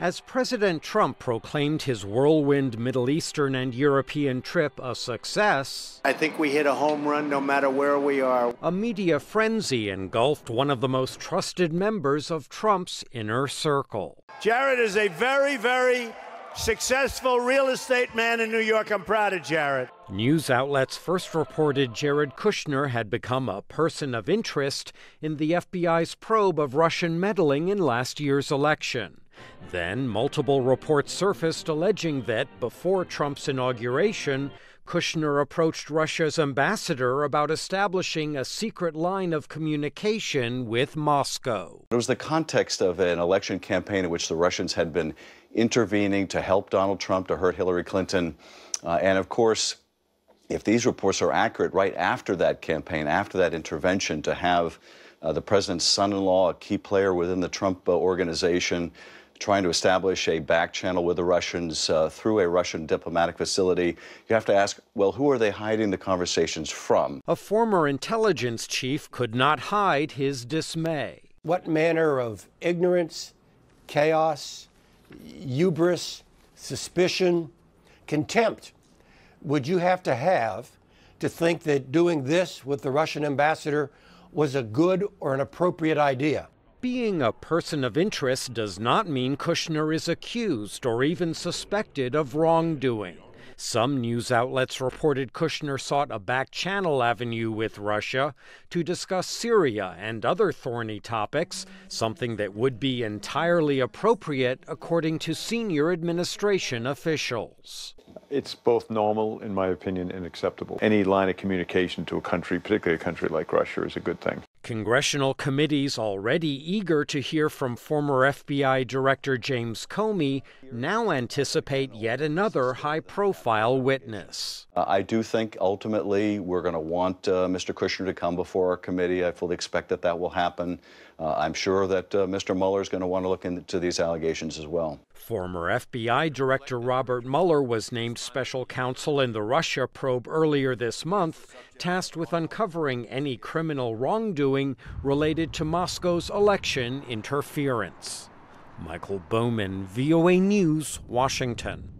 As President Trump proclaimed his whirlwind Middle Eastern and European trip a success, I think we hit a home run no matter where we are. a media frenzy engulfed one of the most trusted members of Trump's inner circle. Jared is a very, very successful real estate man in New York. I'm proud of Jared. News outlets first reported Jared Kushner had become a person of interest in the FBI's probe of Russian meddling in last year's election. Then multiple reports surfaced alleging that before Trump's inauguration, Kushner approached Russia's ambassador about establishing a secret line of communication with Moscow. It was the context of an election campaign in which the Russians had been intervening to help Donald Trump to hurt Hillary Clinton. And of course, if these reports are accurate, right after that campaign, after that intervention, to have the president's son-in-law, a key player within the Trump organization, trying to establish a back channel with the Russians through a Russian diplomatic facility, you have to ask, well, who are they hiding the conversations from? A former intelligence chief could not hide his dismay. What manner of ignorance, chaos, hubris, suspicion, contempt would you have to think that doing this with the Russian ambassador was a good or an appropriate idea? Being a person of interest does not mean Kushner is accused or even suspected of wrongdoing. Some news outlets reported Kushner sought a back-channel avenue with Russia to discuss Syria and other thorny topics, something that would be entirely appropriate according to senior administration officials. It's both normal, in my opinion, and acceptable. Any line of communication to a country, particularly a country like Russia, is a good thing. Congressional committees already eager to hear from former FBI Director James Comey now anticipate yet another high-profile witness. I do think ultimately we're going to want Mr. Kushner to come before our committee. I fully expect that that will happen. I'm sure that Mr. Mueller is going to want to look into these allegations as well. Former FBI Director Robert Mueller was named special counsel in the Russia probe earlier this month, tasked with uncovering any criminal wrongdoing related to Moscow's election interference. Michael Bowman, VOA News, Washington.